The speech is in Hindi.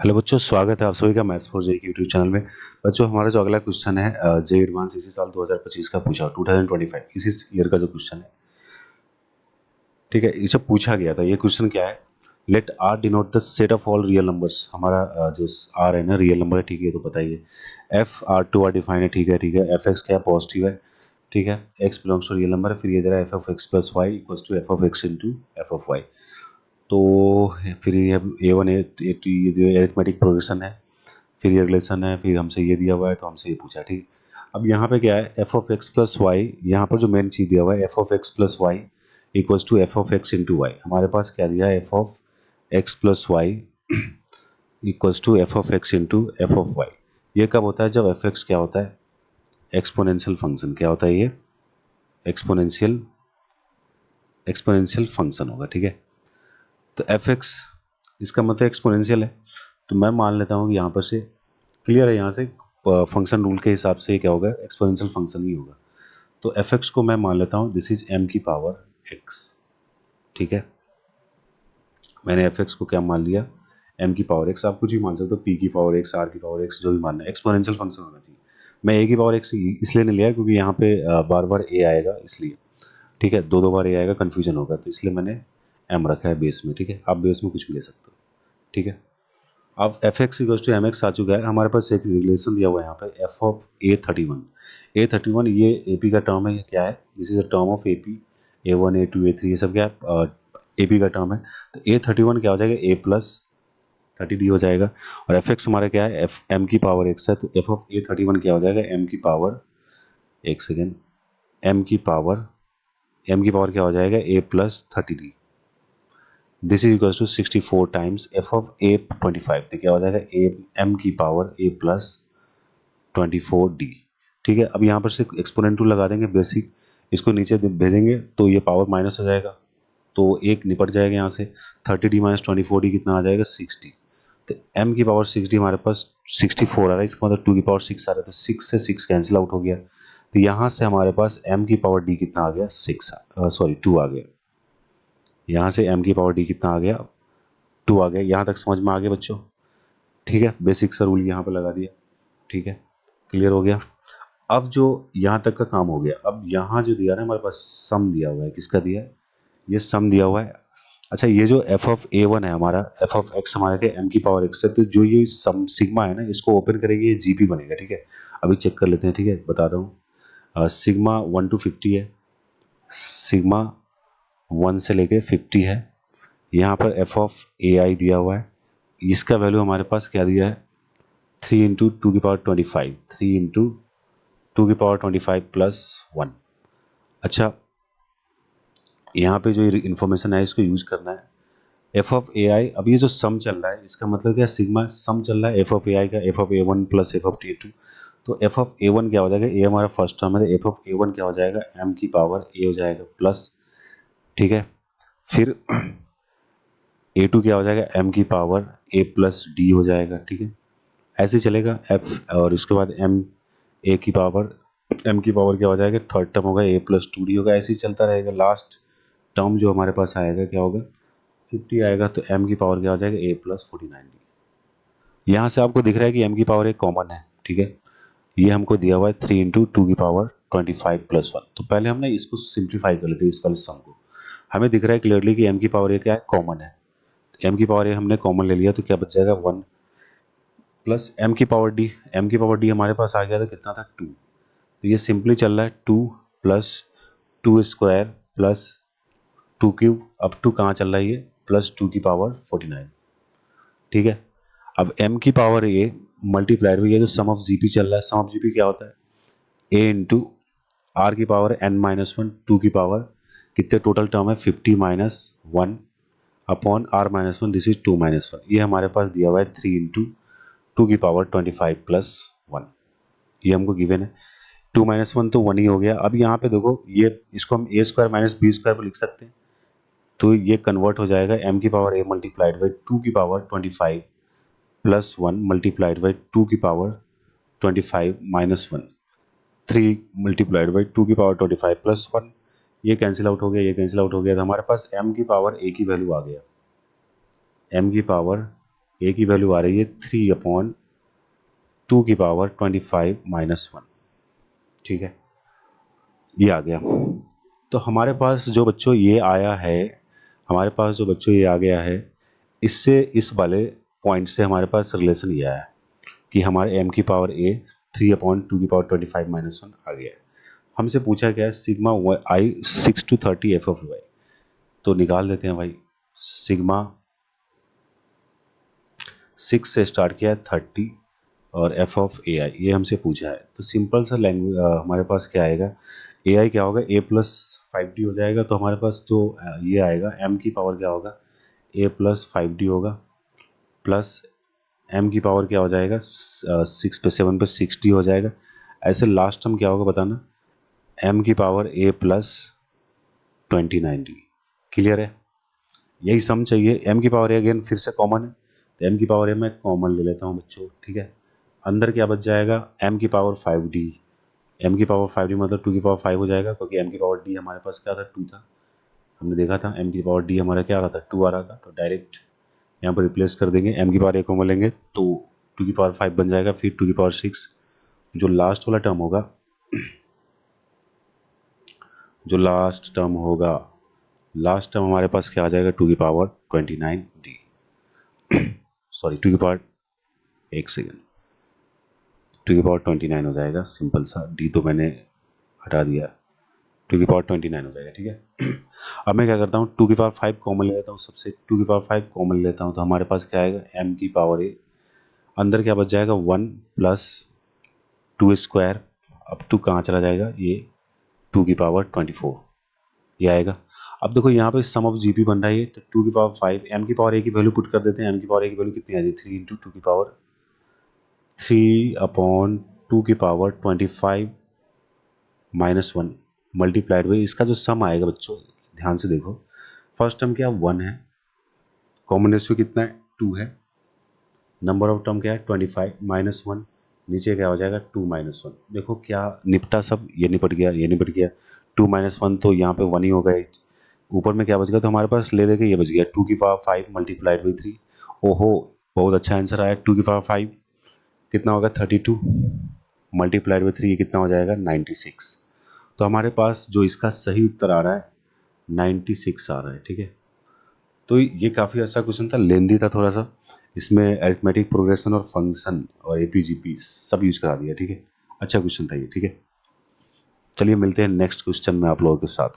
हेलो बच्चों, स्वागत है आप सभी का maths for J YouTube channel में। बच्चों, हमारा जो अगला क्वेश्चन है जे एडवांस इसी साल 2025 का पूछा 2025 इसी ईयर का जो क्वेश्चन है, ठीक है। इसे पूछा गया था। ये क्वेश्चन क्या है, let R denote the set of all real numbers. हमारा जो आर है ना, रियल नंबर है, ठीक है। तो बताइए F R to R define है, ठीक है, ठीक है। एफ एक्स क्या है, पॉजिटिव है, ठीक है। X belongs to real number है। फिर ये दे रहा है F of X plus Y equals to F of X into F of Y. तो फिर ये ए वन ए टू, ये एरिथमेटिक प्रोग्रेशन है, फिर ये रिलेशन है, फिर हमसे ये दिया हुआ है तो हमसे ये पूछा, ठीक। अब यहाँ पे क्या है, F of X plus Y, यहाँ पर जो मेन चीज़ दिया हुआ है F of X plus Y equals to F of X into Y. हमारे पास क्या दिया है, F of X plus Y equals to F of X into F of Y. ये कब होता है, जब एफ एक्स क्या होता है, एक्सपोनेंशियल फंक्शन। क्या होता है ये, एक्सपोनेंशियल एक्सपोनेंशियल फंक्शन होगा, ठीक है। तो एफ एक्स इसका मतलब एक्सपोनेंशियल है, तो मैं मान लेता हूँ कि यहाँ पर से क्लियर है, यहाँ से फंक्शन रूल के हिसाब से क्या होगा, एक्सपोनेंशियल फंक्शन ही होगा। तो एफ एक्स को मैं मान लेता हूँ दिस इज एम की पावर एक्स, ठीक है। मैंने एफ एक्स को क्या मान लिया, एम की पावर एक्स। आप कुछ भी मान सकते हो, पी की पावर एक्स, आर की पावर एक्स, जो भी मानना है, एक्सपोनेंशियल फंक्शन होना चाहिए। मैं ए की पावर एक्स इसलिए नहीं लिया क्योंकि यहाँ पे बार बार ए आएगा, इसलिए, ठीक है। दो दो बार ए आएगा, कन्फ्यूजन होगा, तो इसलिए मैंने एम रखा है बेस में, ठीक है। आप बेस में कुछ भी ले सकते हो, ठीक है। अब F X equals to M X आ चुका है। हमारे पास एक रिलेशन दिया हुआ है यहाँ पे, एफ ऑफ ए31 ये ए पी का टर्म है। ये क्या है, this is a term of A P, A1 A2 A3 ये सब क्या है, ए पी का टर्म है। तो A31 क्या हो जाएगा, ए प्लस 30D हो जाएगा। और एफ एक्स हमारा क्या है, एफ एम की पावर एक्स है, तो एफ ऑफ A31 क्या हो जाएगा, एम की पावर, एक सेकेंड, एम की पावर क्या हो जाएगा, A plus 30D। This is equals to 64 times F of A25। तो क्या हो जाएगा, ए एम की पावर ए प्लस 24D, ठीक है। अब यहाँ पर से एक्सपोनेंट टू लगा देंगे बेसिक, इसको नीचे भेजेंगे तो ये पावर माइनस हो जाएगा, तो एक निपट जाएगा यहाँ से। 30D माइनस 24D कितना आ जाएगा, 60। तो m की पावर 6D हमारे पास 64 आ रहा है, इसका मतलब 2 की पावर 6 आ रहा है, तो 6 से 6 कैंसिल आउट हो गया। तो यहाँ से हमारे पास m की पावर d कितना आ गया, 2 आ गया। यहाँ से m की पावर d कितना आ गया, 2 आ गया। यहाँ तक समझ में आ गया बच्चों, ठीक है। बेसिक सा रूल यहाँ पे लगा दिया, ठीक है, क्लियर हो गया। अब जो यहाँ तक का काम हो गया, अब यहाँ जो दिया है हमारे पास सम दिया हुआ है, किसका दिया है, ये सम दिया हुआ है। अच्छा, ये जो एफ ऑफ A1 है हमारा, एफ ऑफ एक्स हमारे थे एम की पावर एक्स है, तो जो ये सम सिग्मा है ना, इसको ओपन करेंगे ये जीपी बनेगा, ठीक है। अभी चेक कर लेते हैं, ठीक है, बता रहा हूँ। सिग्मा 1 to 50 है, सिग्मा 1 से लेके 50 है। यहाँ पर एफ ऑफ AI दिया हुआ है, इसका वैल्यू हमारे पास क्या दिया है, 3 इंटू 2 की पावर 25, 3 इंटू 2 की पावर 25 प्लस 1। अच्छा, यहाँ पे जो इन्फॉर्मेशन है इसको यूज करना है। एफ ऑफ AI, अब ये जो सम चल रहा है इसका मतलब क्या, सिग्मा सम चल रहा है एफ ऑफ AI का, F of A1 plus F of A2। तो एफ ऑफ A1 क्या हो जाएगा, ए हमारा फर्स्ट टर्म है, तो एफ ऑफ A1 क्या हो जाएगा, एम की पावर ए हो जाएगा प्लस, ठीक है। फिर A2 क्या हो जाएगा, एम की पावर ए प्लस डी हो जाएगा, ठीक है। ऐसे ही चलेगा एफ, और इसके बाद एम की पावर क्या हो जाएगा, थर्ड टर्म होगा ए प्लस 2D होगा। ऐसे ही चलता रहेगा। लास्ट टर्म जो हमारे पास आएगा क्या होगा, 50 आएगा, तो एम की पावर क्या हो जाएगा, ए प्लस 49D। यहाँ से आपको दिख रहा है कि m की पावर एक कॉमन है, ठीक है। ये हमको दिया हुआ है 3 इंटू 2 की पावर 25 प्लस 1। तो पहले हमने इसको सिंप्लीफाई कर लेते हैं, इस वाले सम को। हमें दिख रहा है क्लियरली कि m की पावर एक क्या है, कॉमन है। m की पावर ए हमने कॉमन ले लिया, तो क्या बच जाएगा, 1 प्लस m की पावर d। m की पावर d हमारे पास आ गया था, कितना था, 2। तो ये सिंपली चल रहा है 2 प्लस 2 स्क्वायर प्लस 2 क्यूब। अब 2 कहाँ चल रहा है, ये प्लस 2 की पावर 49, ठीक है। अब m की पावर ए मल्टीप्लाइड हुई, ये जो सम ऑफ जीपी चल रहा है, सम ऑफ जीपी क्या होता है, ए इंटू आर की पावर n-1 2 की पावर, कितने टोटल टर्म है, 50 minus 1 upon r-1, this is 2-1। ये हमारे पास दिया हुआ है 3 इंटू 2 की पावर 25 प्लस 1, ये हमको गिवन है। 2-1 तो 1 ही हो गया। अब यहाँ पे देखो, ये इसको हम ए स्क्वायर माइनस बी स्क्वायर पर लिख सकते हैं, तो ये कन्वर्ट हो जाएगा m की पावर ए मल्टीप्लाइड बाई 2 की पावर 25 प्लस 1 मल्टीप्लाइड बाई 2 की पावर 25 माइनस 1, 3 मल्टीप्लाइड बाई 2 की पावर 25 प्लस 1। ये कैंसिल आउट हो गया, ये कैंसिल आउट हो गया, तो हमारे पास m की पावर a की वैल्यू आ गया, m की पावर ए की वैल्यू आ रही है 3/2⁻25 - 1। ठीक है, ये आ गया। तो हमारे पास जो बच्चों ये आया है, हमारे पास जो बच्चों ये आ गया है, इससे इस वाले पॉइंट से हमारे पास रिलेशन ये आया कि हमारे m की पावर a 3/2⁻25 - 1 आ गया है। हमसे पूछा गया है sigma i 6 to 30 f of y। तो निकाल देते हैं भाई। सिग्मा 6 से स्टार्ट किया है 30 और f ऑफ ए आई, ये हमसे पूछा है। तो सिंपल सा लैंग्वेज हमारे पास क्या आएगा, ए आई क्या होगा, a+5d हो जाएगा। तो हमारे पास जो ये आएगा m की पावर क्या होगा, a+5d होगा, प्लस m की पावर क्या हो जाएगा, 6 पे 7 पे 6d हो जाएगा। ऐसे लास्ट टर्म क्या होगा बताना, m की पावर a+29d। क्लियर है, यही सम चाहिए। m की पावर a अगेन फिर से कॉमन है, तो m की पावर a मैं कॉमन ले लेता हूँ बच्चों। ठीक है, अंदर क्या बच जाएगा, m की पावर 5d। m की पावर 5d मतलब 2 की पावर 5 हो जाएगा, क्योंकि m की पावर d हमारे पास क्या था, 2 था। हमने देखा था m की पावर d हमारा क्या आ रहा था, 2 आ रहा था। तो डायरेक्ट यहाँ पर रिप्लेस कर देंगे, m की पावर a कॉमन लेंगे तो 2 की पावर 5 बन जाएगा, फिर 2 की पावर 6। जो लास्ट वाला टर्म होगा, जो लास्ट टर्म होगा, लास्ट टर्म हमारे पास क्या आ जाएगा, 2 की पावर 29d। सॉरी 2 की पावर, एक सेकेंड, 2 की पावर 29 हो जाएगा। सिंपल सा, डी तो मैंने हटा दिया, 2 की पावर 29 हो जाएगा। ठीक है, अब मैं क्या करता हूँ, 2 की पावर 5 कॉमन ले लेता हूँ सबसे। 2 की पावर 5 कॉमन लेता हूँ तो हमारे पास क्या आएगा, m की पावर a, अंदर क्या बच जाएगा, 1 प्लस 2 स्क्वायर। अब 2 कहाँ चला जाएगा, ये 2 की पावर 24 ये आएगा। अब देखो यहाँ पे सम ऑफ जीपी बन रहा है, तो 2 की पावर 5, m की पावर a की वैल्यू पुट कर देते हैं। m की पावर a की वैल्यू कितनी आ जाएगी, 3 इंटू 2 की पावर 3/2 की पावर 25 - 1 मल्टीप्लाइड बाई, इसका जो सम आएगा बच्चों ध्यान से देखो, फर्स्ट टर्म क्या 1 है, कॉमन रेशियो कितना है, 2 है, नंबर ऑफ टर्म क्या है 25 - 1, नीचे क्या हो जाएगा 2 - 1। देखो क्या निपटा सब, ये निपट गया, ये निपट गया। 2 - 1 तो यहाँ पे 1 ही हो गए, ऊपर में क्या बच गया, तो हमारे पास ले देके ये बच गया 2 की पावर 5 मल्टीप्लाइड बाई 3। ओहो, बहुत अच्छा आंसर आया। 2 की पावर 5 कितना होगा, 32 मल्टीप्लाइड बाई 3, ये कितना हो जाएगा 96। तो हमारे पास जो इसका सही उत्तर आ रहा है 96 आ रहा है। ठीक है, तो ये काफ़ी अच्छा क्वेश्चन था, लेंदी था थोड़ा सा। इसमें अरिथमेटिक प्रोग्रेशन और फंक्शन और एपीजीपी सब यूज करा दिया। ठीक है, अच्छा क्वेश्चन था ये। ठीक है, चलिए मिलते हैं नेक्स्ट क्वेश्चन में आप लोगों के साथ।